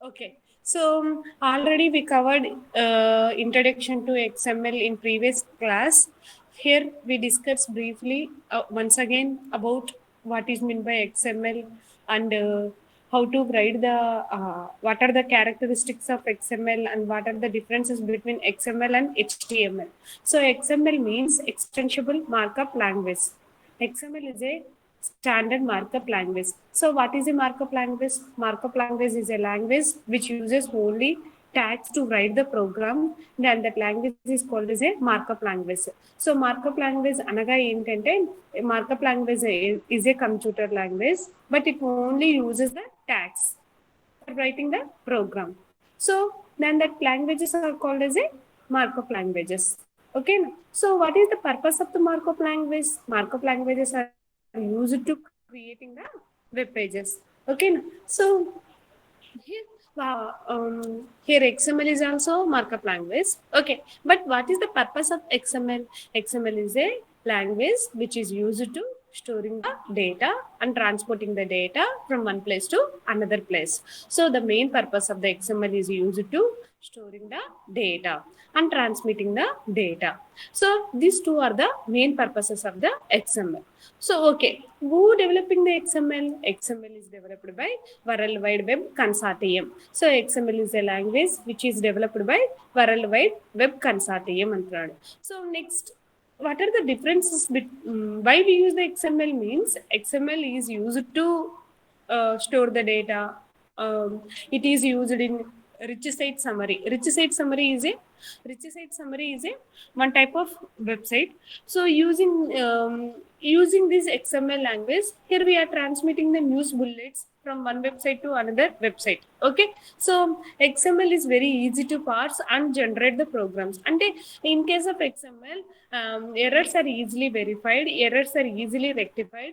Okay, so already we covered introduction to XML in previous class. Here we discussed briefly once again about what is meant by XML and how to write the what are the characteristics of XML and what are the differences between XML and HTML. So XML means extensible markup language. XML is a standard markup language. So what is a markup language? Markup language is a language which uses only tags to write the program, and that language is called as a markup language. So markup language anaga entante markup language is a computer language, but it only uses the tags for writing the program. So then that languages are called as a markup languages. Okay. So what is the purpose of the markup language? Markup languages are used to creating the web pages. Okay. So here, here XML is also markup language. Okay, but what is the purpose of XML? XML is a language which is used to storing the data and transporting the data from one place to another place. So the main purpose of the XML is used to storing the data and transmitting the data. So these two are the main purposes of the XML. So okay, who developing the XML? XML is developed by World Wide Web Consortium. So XML is a language which is developed by World Wide Web Consortium. So next, what are the differences? Why we use the XML means XML is used to store the data. It is used in rich site summary. Rich site summary is a one type of website. So using this XML language, here we are transmitting the news bullets from one website to another website. Okay, so XML is very easy to parse and generate the programs. And in case of XML, errors are easily verified, errors are easily rectified.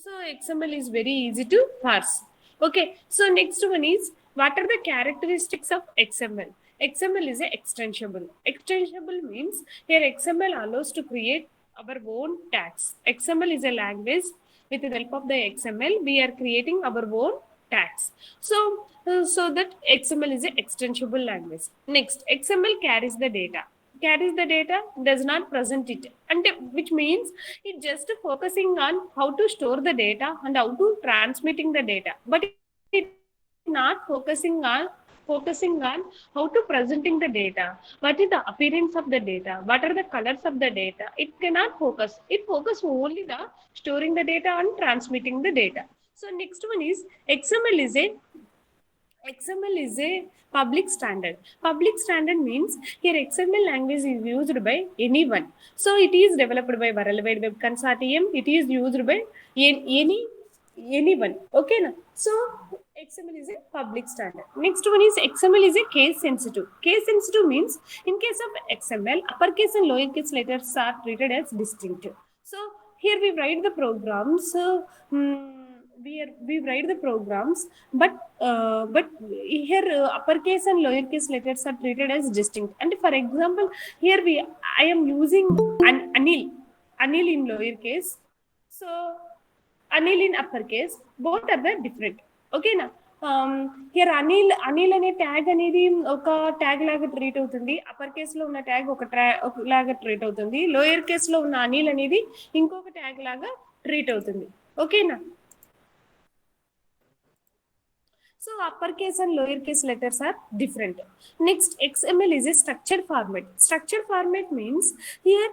So XML is very easy to parse. Okay, so next one is, what are the characteristics of XML? XML is a extensible. Extensible means here XML allows to create our own tags. XML is a language. With the help of the XML, we are creating our own tags. So that XML is an extensible language. Next, XML carries the data. Carries the data, does not present it, and which means it just focusing on how to store the data and how to transmitting the data, but it not focusing on how to presenting the data, what is the appearance of the data, what are the colors of the data. It cannot focus. It focus only the storing the data and transmitting the data. So next one is, XML is a public standard. Public standard means here XML language is used by anyone. So it is developed by World Wide Web Consortium. It is used by anyone. Okay, na? So XML is a public standard. Next one is, XML is a case sensitive. Case sensitive means in case of XML, uppercase and lowercase letters are treated as distinct. So here we write the programs. We write the programs, but here uppercase and lowercase letters are treated as distinct. And for example, here I am using Anil in lowercase, so Anil in uppercase, both are the different. Okay na? Here Anil అనే tag అనేది ఒక tag లాగా treat అవుతుంది. Upper case లో ఉన్న tag ఒక లాగా treat అవుతుంది. లోయర్ కేస్ లో ఉన్న అనిల్ అనేది ఇంకొక ట్యాగ్ లాగా ట్రీట్ అవుతుంది. ఓకేనా? So uppercase and lowercase letters are different. Next, XML is a structured format. Structured format means here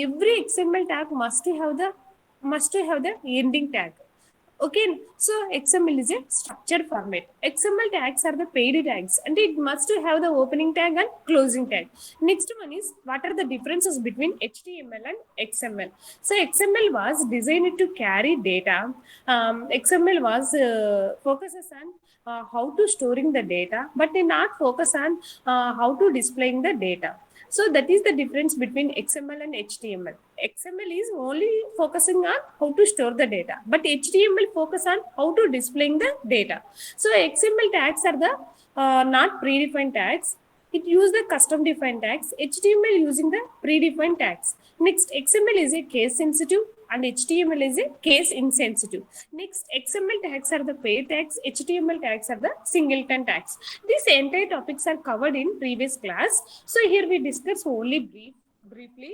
every XML tag must have the ending tag. Okay, so XML is a structured format. XML tags are the paid tags, and it must have the opening tag and closing tag. Next one is, what are the differences between HTML and XML? So XML was designed to carry data. XML was focuses on how to storing the data, but they not focus on how to displaying the data. So that is the difference between XML and HTML. XML is only focusing on how to store the data, but HTML focus on how to displaying the data. So XML tags are the not predefined tags. It use the custom defined tags. HTML using the predefined tags. Next, XML is a case sensitive. and HTML is a case insensitive. Next, XML tags are the pair tags, HTML tags are the singleton tags. These entire topics are covered in previous class. So here we discuss only briefly.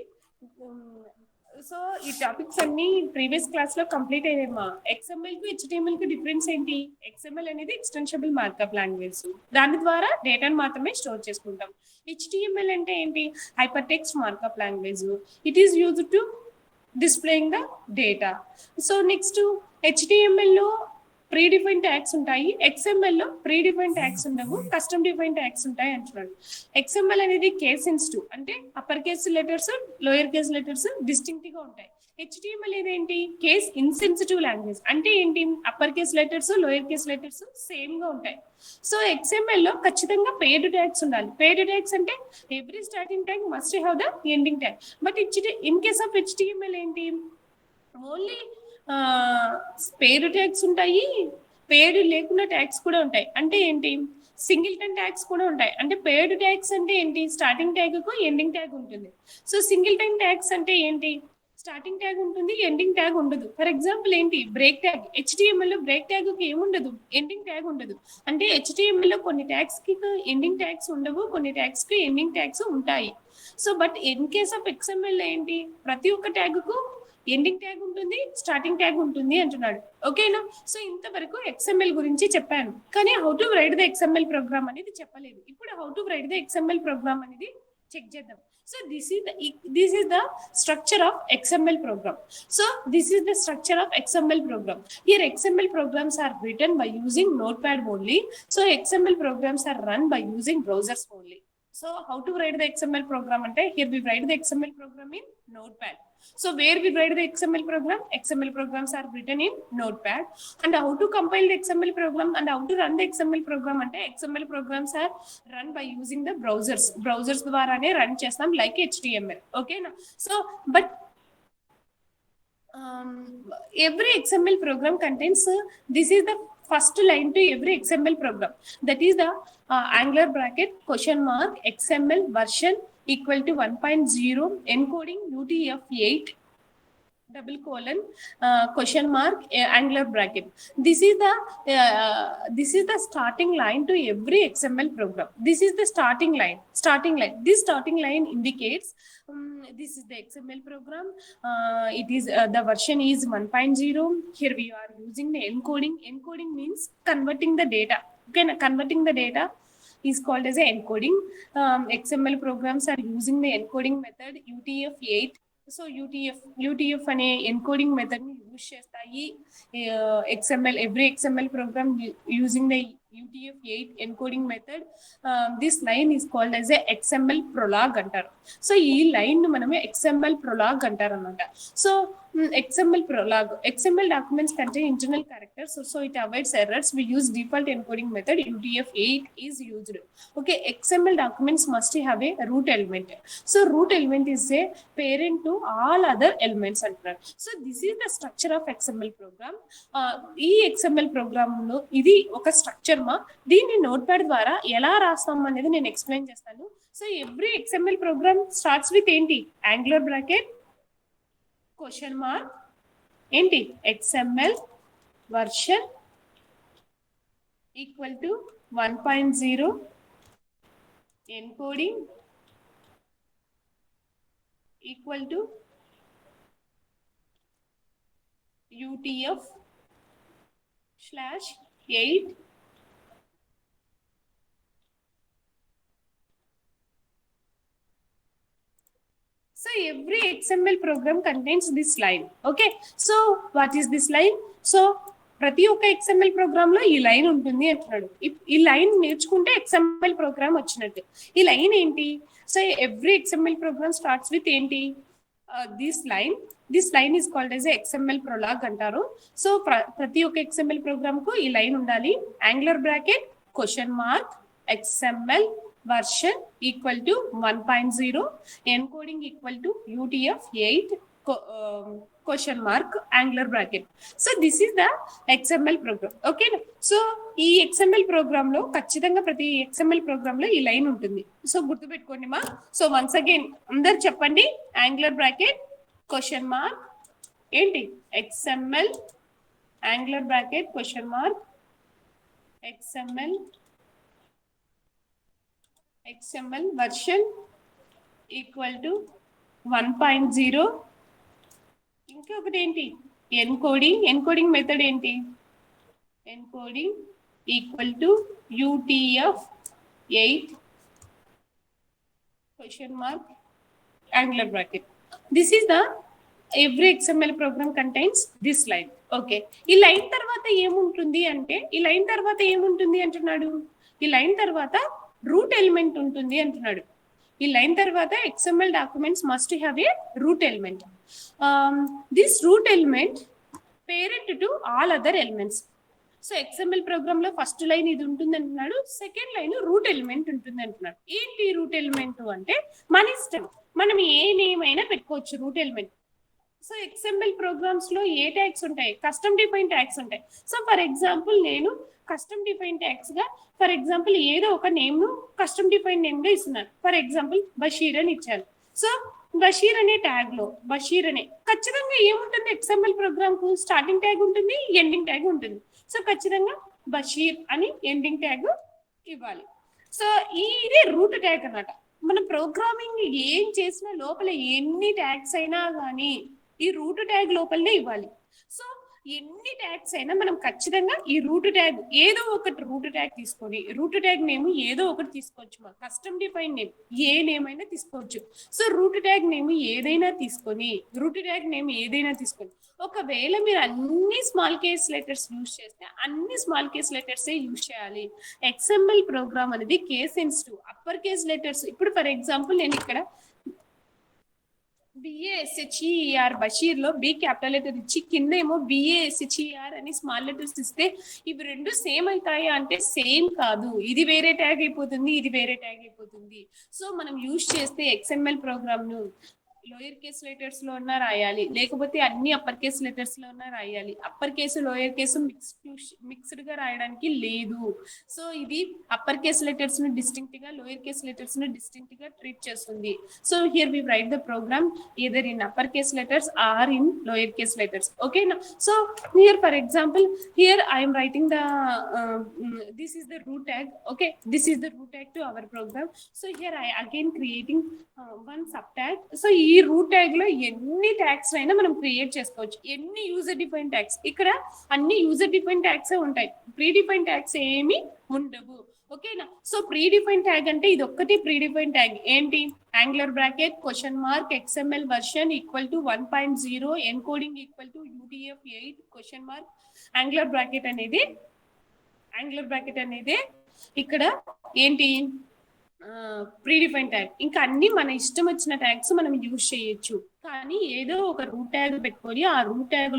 So ఈ topics అన్ని previous class లో complete అయినాయమ్మా. XML కు HTML కు difference ఏంటి? XML అనేది extensible markup language, దాని ద్వారా డేటాను మాత్రమే స్టోర్ చేసుకుంటాం. HTML అంటే ఏంటి? Hyper text markup language. It is used to displaying the data. So next, HTML లో ప్రీ డిఫైన్ ట్యాగ్స్ ఉంటాయి, XML లో ప్రీ డిఫైన్ ట్యాగ్స్ ఉండవు, కస్టమ్ డిఫైన్ ట్యాగ్స్ ఉంటాయి అంటున్నాడు. XML అనేది కేస్ సెన్సిటివ్, అంటే upper case letters lower case letters distinct గా ఉంటాయి. HTML ఏంటి? కేస్ ఇన్సెన్సిటివ్ లాంగ్వేజ్, అంటే ఏంటి? Upper case letters lower case letters same గా ఉంటాయి. సో XML లో ఖచ్చితంగా పేర్డ్ ట్యాగ్స్ ఉండాలి. పేర్డ్ ట్యాగ్స్ అంటే every starting tag must have the ending tag. But in case of HTML ఏంటి? ఓన్లీ పేరు ట్యాగ్స్ ఉంటాయి, పేరు లేకుండా ట్యాగ్స్ కూడా ఉంటాయి. అంటే ఏంటి? సింగిల్టన్ ట్యాగ్స్ కూడా ఉంటాయి. అంటే పేర్డ్ ట్యాగ్స్ అంటే ఏంటి? స్టార్టింగ్ ట్యాగ్ కు ఎండింగ్ ట్యాగ్ ఉంటుంది. సో సింగిల్టన్ ట్యాగ్స్ అంటే ఏంటి? స్టార్టింగ్ ట్యాగ్ ఉంటుంది, ఎండింగ్ ట్యాగ్ ఉండదు. ఫర్ ఎగ్జాంపుల్ ఏంటి? Break tag. HTML లో బ్రేక్ ట్యాగ్ కి ఏముండదు, ఎండింగ్ ట్యాగ్ ఉండదు. అంటే HTML లో కొన్ని ట్యాగ్స్ కి ఎండింగ్ ట్యాగ్స్ ఉండవు, కొన్ని ట్యాగ్స్ కి ఎండింగ్ ట్యాగ్స్ ఉంటాయి. So but in case of XML ఏంటి? ప్రతి ఒక్క ట్యాగ్ కు ఎండింగ్ ట్యాగ్ ఉంటుంది, స్టార్టింగ్ ట్యాగ్ ఉంటుంది అంటున్నాడు. ఓకేనా? సో ఇంతవరకు XML గురించి చెప్పాను, కానీ how to write the XML program అనేది చెప్పలేదు. ఇప్పుడు how to write the XML program అనేది చెక్ చేద్దాం. So this is the structure of XML program. So this is the structure of XML program. Here XML programs are written by using Notepad only. So XML programs are run by using browsers only. So how to write the XML program ante, here we write the XML program in Notepad. So where we write the XML program? XML programs are written in Notepad. And how to compile the XML program and how to run the XML program ante, XML programs are run by using the browsers dwarane run chestam like HTML. Okay na? So but every XML program contains this is the first line to every XML program, that is the angular bracket question mark XML version equal to 1.0 encoding UTF-8 double colon question mark angular bracket. This is the starting line to every XML program. This is the starting line. This starting line indicates this is the XML program. It is the version is 1.0. Here we are using the encoding. Encoding means converting the data. Okay, converting the data is called as a encoding. XML programs are using the encoding method UTF-8. So UTF అనే encoding method ని use చేస్తాయి XML. Every XML program using the UTF-8 encoding method. This line is called as a XML prolog అంటారు. So ఈ line మనమే XML prolog అంటారు అన్నమాట. So XML prolog, XML documents contain internal characters, so it avoids errors. We use default encoding method UTF-8 is used. Okay, XML documents must have a root element. So root element is a parent to all other elements అంటారు. So this is the structure of XML program. ఈ XML program లో ఇది ఒక structure మా. దీన్ని note pad ద్వారా ఎలా రాస్తాం అనేది నేను ఎక్స్ప్లెయిన్ చేస్తాను. So every XML program starts with ఏంటి? యాంగులర్ బ్రాకెట్ క్వశ్చన్ మార్క్ ఏంటి? XML version equal to 1.0 encoding equal to UTF-8 So every XML program contains this line. Okay. So what is this line? So ప్రతి ఒక్క XML program లో ఈ line ఉంటుంది అంటున్నాడు. ఈ line నేర్చుకుంటే XML ప్రోగ్రామ్ వచ్చినట్టు. ఈ లైన్ ఏంటి? So every XML program starts with ఏంటి? This line. This line is called as XML prolog అంటారు. సో ప్రతి ఒక్క XML ప్రోగ్రామ్ కు ఈ లైన్ ఉండాలి. Angular bracket question mark XML version equal to 1.0 encoding equal to UTF-8 question mark angular bracket. So this is the XML program. Okay. So ఈ XML program లో ఖచ్చితంగా ప్రతి XML ప్రోగ్రామ్ లో ఈ line ఉంటుంది. సో గుర్తుపెట్టుకోండి మా. సో వన్స్ అగైన్ అందరు చెప్పండి, యాంగులర్ బ్రాకెట్ క్వశ్చన్ మార్క్ ఏంటి XML angular bracket question mark XML version equal to 1.0. ఇంకొకటి ఏంటి ఎన్కోడింగ్ మెథడ్ ఏంటి encoding equal to UTF-8 question mark angular bracket. This is the every XML program contains this line. Okay, ఈ line తర్వాత ఏముంటుంది అంటున్నాడు. ఈ line తర్వాత route element ఉంటుంది అంటున్నాడు. ఈ లైన్ తర్వాత XML documents must have a root element. This root element parent to all other elements. So XML program లో ఫస్ట్ లైన్ ఇది ఉంటుంది అంటున్నాడు, సెకండ్ లైన్ రూట్ ఎలిమెంట్ ఉంటుంది అంటున్నాడు. ఏంటి రూట్ ఎలిమెంట్ అంటే మన ఇష్టం, మనం ఏ నేమ్ అయినా పెట్టుకోవచ్చు root element. So XML programs లో ఏ ట్యాగ్స్ ఉంటాయి, కస్టమ్ డిఫైన్ ట్యాగ్స్ ఉంటాయి. సో ఫర్ ఎగ్జాంపుల్ నేను కస్టమ్ డిఫైన్ ట్యాగ్స్ గా ఫర్ ఎగ్జాంపుల్ ఏదో ఒక నేమ్ ను కస్టమ్ డిఫైన్ నేమ్ గా ఇస్తున్నాను. ఫర్ ఎగ్జాంపుల్ బషీర్ అని ఇచ్చాను. సో బషీర్ అనే ట్యాగ్ లో బషీర్ అనే ఖచ్చితంగా ఏముంటుంది, XML ప్రోగ్రామ్ కు స్టార్టింగ్ ట్యాగ్ ఉంటుంది, ఎండింగ్ ట్యాగ్ ఉంటుంది. సో ఖచ్చితంగా బషీర్ అని ఎండింగ్ ట్యాగ్ ఇవ్వాలి. సో ఇది రూట్ ట్యాగ్ అన్నమాట. మన ప్రోగ్రామింగ్ ఏం చేసినా లోపల ఎన్ని ట్యాగ్స్ అయినా కానీ ఈ రూట్ ట్యాగ్ లోపలనే ఇవ్వాలి. సో ఎన్ని ట్యాగ్స్ అయినా మనం ఖచ్చితంగా ఈ రూట్ ట్యాగ్ ఏదో ఒకటి రూట్ ట్యాగ్ తీసుకొని రూట్ ట్యాగ్ నేమ్ ఏదో ఒకటి తీసుకోవచ్చు. కస్టమ్ డిఫైన్ నేమ్ ఏ నేమ్ అయినా తీసుకోవచ్చు. సో రూట్ ట్యాగ్ నేమ్ ఏదైనా తీసుకొని ఒకవేళ మీరు అన్ని స్మాల్ కేస్ లెటర్స్ యూజ్ చేస్తే అన్ని స్మాల్ కేస్ లెటర్స్ యూజ్ చేయాలి. XML ప్రోగ్రామ్ అనేది case sensitive. Upper case letters ఇప్పుడు ఫర్ ఎగ్జాంపుల్ నేను ఇక్కడ BASHER బషీర్ లో B క్యాపిటల్ లెటర్ ఇచ్చి కింద ఏమో BASHER అని స్మాల్ లెటర్స్ ఇస్తే ఇవి రెండు సేమ్ అవుతాయా అంటే సేమ్ కాదు. ఇది వేరే ట్యాగ్ అయిపోతుంది, ఇది వేరే ట్యాగ్ అయిపోతుంది. సో మనం యూజ్ చేస్తే XML ప్రోగ్రామ్ ను లోయర్ కేస్ లెటర్స్ లో ఉన్న రాయాలి, లేకపోతే అన్ని అప్పర్ కేస్ లెటర్స్ లో ఉన్న రాయాలి. Upper case lower case mixed గా రాయడానికి లేదు. సో ఇది అప్పర్ కేస్ లెటర్స్ ను డిస్టింక్ట్ గా, లోయర్ కేస్ లెటర్స్ ను డిస్టింక్ట్ గా ట్రీట్ చేస్తుంది. So here we write the program either in upper case letters or in lower case letters. Okay, now so here for example here I am writing the this is the root tag. Okay, this is the root tag to our program. So here I again creating one sub tag. So ఈ route tag లో ఎన్ని tags అయినా మనం create చేసుకోవచ్చు. ఎన్ని user define tags, ఇక్కడ అన్ని user define tags ఉంటాయి, ప్రీ డిఫైన్ ట్యాగ్స్ ఏమి ఉండవు. ఓకేనా. సో ప్రీ డిఫైన్ ట్యాగ్ అంటే ఇది ఒక్కటి ప్రీ డిఫైన్ ట్యాగ్ ఏంటి, angular bracket question mark XML version equal to 1.0 encoding equal to UTF-8 question mark angular bracket అనేది ఇక్కడ ఏంటి ప్రీ డిఫైన్ ట్యాగ్. ఇంకా అన్ని మన ఇష్టం వచ్చిన ట్యాగ్స్ మనం యూజ్ చేయొచ్చు. కానీ ఏదో ఒక రూట్ ట్యాగ్ పెట్టుకొని ఆ రూట్ ట్యాగ్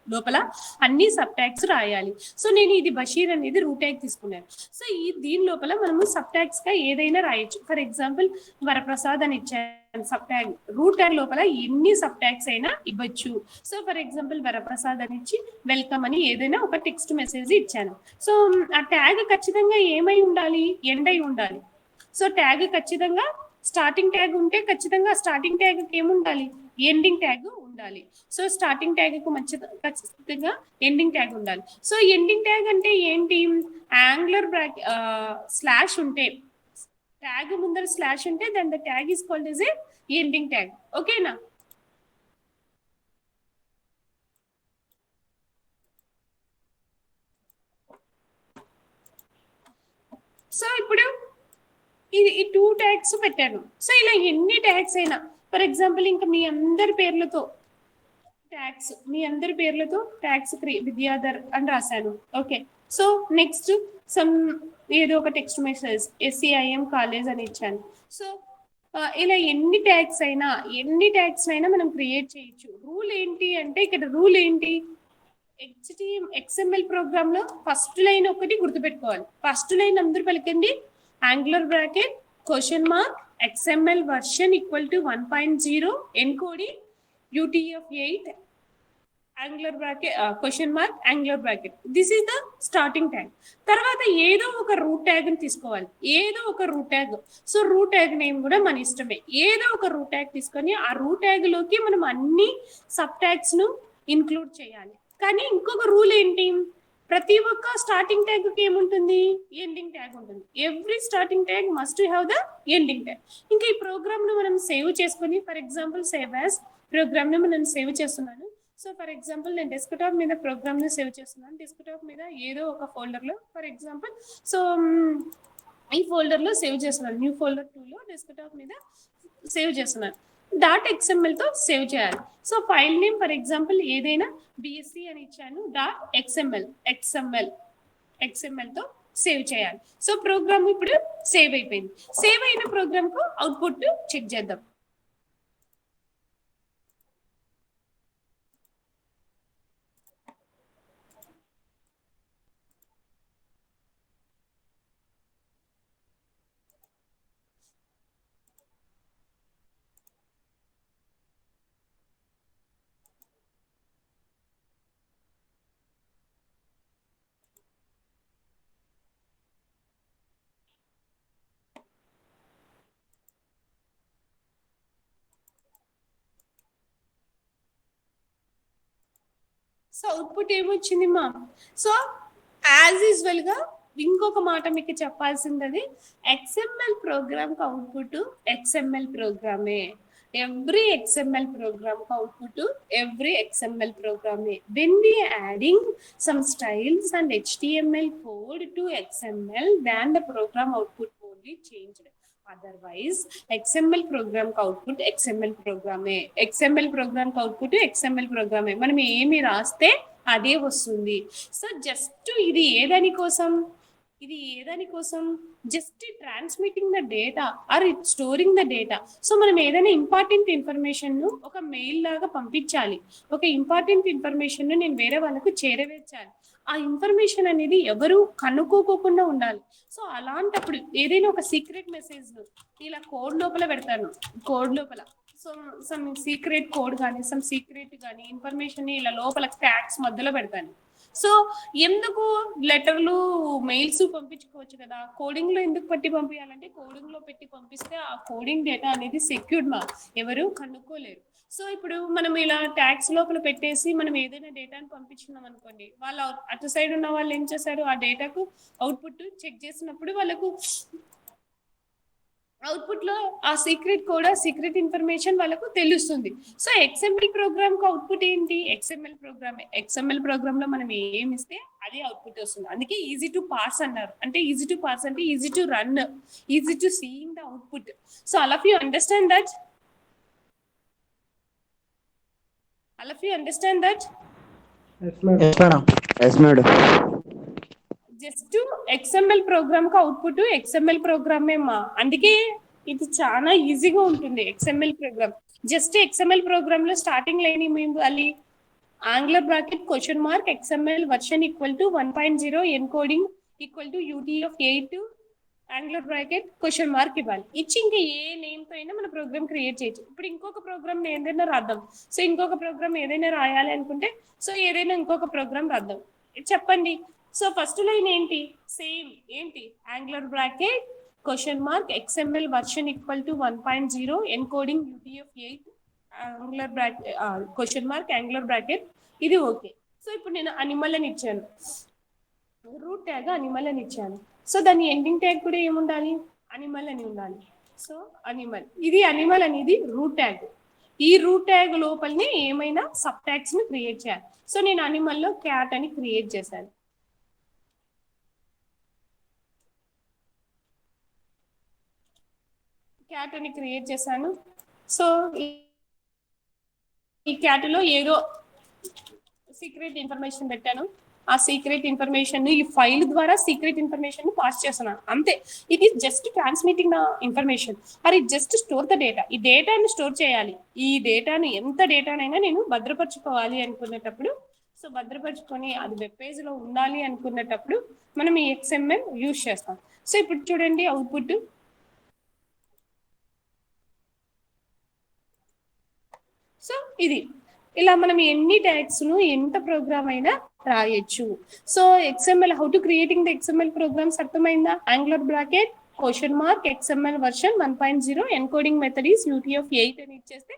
లోపల అన్ని సబ్ ట్యాగ్స్ రాయాలి. సో నేను ఇది బషీర్ అనేది రూట్ ట్యాగ్ తీసుకున్నాను. సో దీని లోపల మనము సబ్ ట్యాగ్స్ గా ఏదైనా రాయొచ్చు. ఫర్ ఎగ్జాంపుల్ వరప్రసాద్ అని ఇచ్చాను సబ్ ట్యాగ్, రూట్ ట్యాగ్ లోపల ఎన్ని సబ్ ట్యాగ్స్ అయినా ఇవ్వచ్చు. సో ఫర్ ఎగ్జాంపుల్ వరప్రసాద్ అని ఇచ్చి వెల్కమ్ అని ఏదైనా ఒక టెక్స్ట్ మెసేజ్ ఇచ్చాను. సో ఆ ట్యాగ్ ఖచ్చితంగా ఏమై ఉండాలి, ఎండ్ అయి ఉండాలి. సో ట్యాగ్ ఖచ్చితంగా స్టార్టింగ్ ట్యాగ్ ఉంటే ఖచ్చితంగా స్టార్టింగ్ ట్యాగ్ ఏముండాలి, ఎండింగ్ ట్యాగ్ ఉండాలి. సో స్టార్టింగ్ ట్యాగ్ కు ఖచ్చితంగా ఎండింగ్ ట్యాగ్ ఉండాలి. సో ఎండింగ్ ట్యాగ్ అంటే ఏంటి, యాంగులర్ బ్రాకెట్ స్లాష్ ఉంటే, ట్యాగ్ ముందర స్లాష్ ఉంటే then the tag is called as a ending tag. ఓకేనా. సో ఇప్పుడు ఇది ఈ 2 ట్యాగ్స్ పెట్టాను. సో ఇలా ఎన్ని ట్యాగ్స్ అయినా ఫర్ ఎగ్జాంపుల్ ఇంకా మీ అందరి పేర్లతో ట్యాగ్స్ విద్యాధర్ అని రాశాను. ఓకే. సో నెక్స్ట్ సమ్ ఏదో ఒక టెక్స్ట్ మెసేజ్ SCIM కాలేజ్ అని ఇచ్చాను. సో ఇలా ఎన్ని ట్యాగ్స్ అయినా మనం క్రియేట్ చేయొచ్చు. రూల్ ఏంటి అంటే ఇక్కడ రూల్ ఏంటి, XML ప్రోగ్రామ్ లో ఫస్ట్ లైన్ ఒకటి గుర్తుపెట్టుకోవాలి. ఫస్ట్ లైన్ అందరూ పలికండి, angular bracket question mark XML version equal to 1.0 encoding UTF-8 angular bracket question mark angular bracket. This is the starting tag. తర్వాత ఏదో ఒక రూట్ ట్యాగ్ ని తీసుకోవాలి, ఏదో ఒక root tag. So root tag name కూడా మన ఇష్టమే. ఏదో ఒక రూట్ ట్యాగ్ తీసుకొని ఆ రూట్ ట్యాగ్ లోకి మనం అన్ని సబ్ ట్యాగ్స్ ను ఇంక్లూడ్ చేయాలి. కానీ ఇంకొక రూల్ ఏంటి, ప్రతి ఒక్క స్టార్టింగ్ ట్యాగ్ కి ఏముంటుంది, ఎండింగ్ ట్యాగ్ ఉంటుంది. Every starting tag must have the ending tag. ఇంకా ఈ ప్రోగ్రామ్ ను మనం సేవ్ చేసుకొని, for example save as program ని మనం సేవ్ చేస్తున్నాను. సో ఫర్ ఎగ్జాంపుల్ నేను డెస్క్టాప్ మీద ప్రోగ్రామ్ ని సేవ్ చేస్తున్నాను. డెస్క్టాప్ మీద ఏదో ఒక ఫోల్డర్ లో, ఫర్ ఎగ్జాంపుల్ సో ఈ ఫోల్డర్ లో సేవ్ చేస్తున్నాను. న్యూ ఫోల్డర్ 2 లో డెస్క్టాప్ మీద సేవ్ చేస్తున్నాను. డాట్ XML తో సేవ్ చేయాలి. So file name for example ఏదైనా BSc అని ఇచ్చాను. డాట్ XML తో సేవ్ చేయాలి. సో ప్రోగ్రామ్ ఇప్పుడు సేవ్ అయిపోయింది. సేవ్ అయిన ప్రోగ్రామ్ కు అవుట్పుట్ చెక్ చేద్దాం. సో అవుట్పుట్ ఏమొచ్చింది మా? సో యాజ్ యూజువల్ గా ఇంకొక మాట మీకు చెప్పాల్సింది, XML ప్రోగ్రామ్ కి అవుట్పుట్ XML ప్రోగ్రామే. Every XML program output, every XML program. When we adding some styles and HTML code to XML, then the program output will be changed. Otherwise, XML program output XML program. XML program output XML program. మనం ఏమి రాస్తే అదే వస్తుంది. So just ఇది ఏదని కోసం just transmitting the data or storing the data. So మనం ఏదైనా ఇంపార్టెంట్ ఇన్ఫర్మేషన్ ను ఒక మెయిల్ లాగా పంపించాలి. ఒక ఇంపార్టెంట్ ఇన్ఫర్మేషన్ ను నేను వేరే వాళ్ళకు చేరవేర్చాలి. ఆ ఇన్ఫర్మేషన్ అనేది ఎవరు కనుక్కోకుండా ఉండాలి. సో అలాంటప్పుడు ఏదైనా ఒక సీక్రెట్ మెసేజ్ ఇలా కోడ్ లోపల పెడతాను. కోడ్ లోపల సో సమ్ సీక్రెట్ కోడ్ కానీ సమ్ సీక్రెట్ కానీ ఇన్ఫర్మేషన్ ఇలా లోపల ట్యాగ్స్ మధ్యలో పెడతాను. సో ఎందుకు లెటర్లు మెయిల్స్ పంపించుకోవచ్చు కదా, కోడింగ్ లో ఎందుకు పెట్టి పంపించాలంటే కోడింగ్ లో పెట్టి పంపిస్తే ఆ కోడింగ్ డేటా అనేది సెక్యూర్డ్ మా, ఎవరు కనుక్కోలేరు. సో ఇప్పుడు మనం ఇలా ట్యాగ్స్ లోపల పెట్టేసి మనం ఏదైనా డేటాను పంపించినాం అనుకోండి, వాళ్ళ అటు సైడ్ ఉన్న వాళ్ళు ఏం చేశారు, ఆ డేటాకు అవుట్పుట్ చెక్ చేసినప్పుడు వాళ్ళకు అవుట్పుట్ లో ఆ సీక్రెట్ కూడా సీక్రెట్ ఇన్ఫర్మేషన్ వాళ్ళకు తెలుస్తుంది. సో XML ప్రోగ్రామ్ కు అవుట్పుట్ ఏంటి, XML ప్రోగ్రామ్ లో మనం ఏమి ఇస్తే అదే అవుట్పుట్ వస్తుంది. అందుకే ఈజీ టు పార్స్ అన్నారు. అంటే ఈజీ టు పార్స్ అంటే easy to run, easy to seeing the output. So all of you understand that? All of you understand that? Yes, madam. Yes, madam. Just XML programme కు output XML ప్రోగ్రామే మా. అందుకే ఇది చాలా ఈజీగా ఉంటుంది XML program. Just XML program లో starting line ఏమి ఇవ్వాలి, angular bracket question mark XML version equal to 1.0 encoding equal to UTF-8 angular bracket question mark ఇవ్వాలి. ఇచ్చి ఇంకా ఏ నేమ్ తో అయినా మన ప్రోగ్రామ్ క్రియేట్ చేయొచ్చు. ఇప్పుడు ఇంకొక ప్రోగ్రామ్ ఏదైనా రాద్దాం. సో ఇంకొక ప్రోగ్రామ్ ఏదైనా రాయాలి అనుకుంటే సో ఏదైనా ఇంకొక ప్రోగ్రామ్ రాద్దాం. చెప్పండి. సో ఫస్ట్ లైన్ ఏంటి, సేమ్ ఏంటి, angler bracket question mark XML version equal to 1.0 encoding UTF-8 angular bracket question mark angler bracket. ఇది ఓకే. సో ఇప్పుడు నేను అనిమల్ అని ఇచ్చాను, రూట్ ట్యాగ్ అనిమల్ అని ఇచ్చాను. సో దాని ఎండింగ్ ట్యాగ్ కూడా ఏముండాలి, అనిమల్ అని ఉండాలి. సో అనిమల్, ఇది అనిమల్ అనేది రూట్ ట్యాగ్. ఈ రూట్ ట్యాగ్ లోపలనే ఏమైనా సబ్ ట్యాగ్స్ ని క్రియేట్ చేయాలి. సో నేను అనిమల్ లో క్యాట్ అని క్రియేట్ చేశాను. క్యాట్ అని క్రియేట్ చేశాను. సో ఈ క్యాట్ లో ఏదో సీక్రెట్ ఇన్ఫర్మేషన్ పెట్టాను. ఆ సీక్రెట్ ఇన్ఫర్మేషన్ ఈ ఫైల్ ద్వారా సీక్రెట్ ఇన్ఫర్మేషన్ పాస్ చేస్తున్నాను అంతే. It is just transmitting the information are it just store the data. ఈ డేటాని స్టోర్ చేయాలి. ఈ డేటాని ఎంత డేటానైనా నేను భద్రపరచుకోవాలి అనుకునేటప్పుడు, సో భద్రపరచుకొని అది వెబ్ పేజ్ లో ఉండాలి అనుకునేటప్పుడు మనం ఈ XML యూజ్ చేస్తాం. సో ఇప్పుడు చూడండి అవుట్పుట్. సో ఇది ఇలా మనం ఎన్ని ట్యాగ్స్ ను ఎంత ప్రోగ్రామ్ అయినా రాయొచ్చు. So XML how to creating the XML programs అర్థమైందా? Angular bracket question mark XML version 1.0 encoding method is UTF-8 అని ఇచ్చేస్తే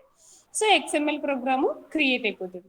సో XML ప్రోగ్రామ్ క్రియేట్ అయిపోతుంది.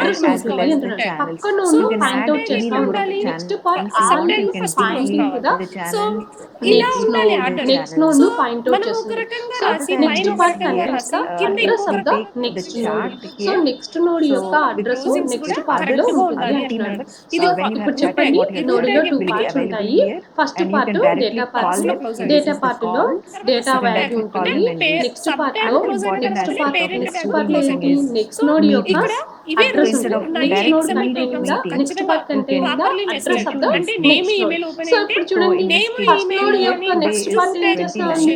అడ్రస్ as ఉంటుంది well as the అంటున్నాడు. channels. పక్కన So నువ్వు పాయింట్ అవుట్ subtitle చేస్తా ఉండాలి. ఉండాలి. నెక్స్ట్ పార్ట్ ఆ subtitle on first close pointing to the కావాలి. So ఇలా నెక్స్ట్ ఉండాలి node order. Next node So ను పాయింట్ అవుట్ మనం ఒక చేస్తుంది. రకంగా సో రాసి పైన నెక్స్ట్ ఒక పార్ట్ రకంగా కంటైన్స్ రాసి ద కింద అడ్రస్ ఇంకొక ఆఫ్ ద రకంగా నెక్స్ట్ ఉంటుంది. నోడ్. సో నెక్స్ట్ నోడ్ యొక్క So అడ్రస్ closings నెక్స్ట్ కూడా పార్ట్ లో correct గా ఉంటుంది ఉండాలి అంటున్నాడు. అన్నాడు. సో ఇది ఇప్పుడు చెప్పండి, ఇది నోడ్ లో tag 2 ఇప్పుడు పార్ట్స్ ఉంటాయి. First part data part. Data part లో డేటా వాల్యూ ఉంటుంది. నెక్స్ట్ పార్ట్ లో నెక్స్ట్ పార్ట్ నెక్స్ట్ పార్ట్ లో ఏంటి నెక్స్ట్ నోడ్ యొక్క ఇక్కడ ఇవే అడ్రస్ rules ఉంటుంది. ఉన్నాయి. Next node XML containing the programs next part containing the properly address of the అంటే name next node. Email open so అయితే ఇప్పుడు చూడండి, నేమ్ ఫస్ట్ ఈమెయిల్ నోడ్ కానీ యొక్క నెక్స్ట్ పార్ట్ ఏం చేస్తా ఉంది,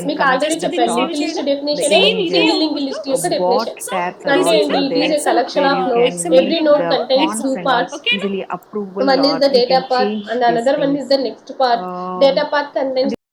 can మీకు connect ఆల్రెడీ the చెప్పాను top, link list the definition images, ఇది లింక్ లిస్ట్ యొక్క what డెఫినేషన్ tabs are అంటే also ఏంటి it is there, a collection where of you notes can every make note the contains fonts two and parts easily approval, one or is the you data can part change and these another one things. is the next part. Data part contains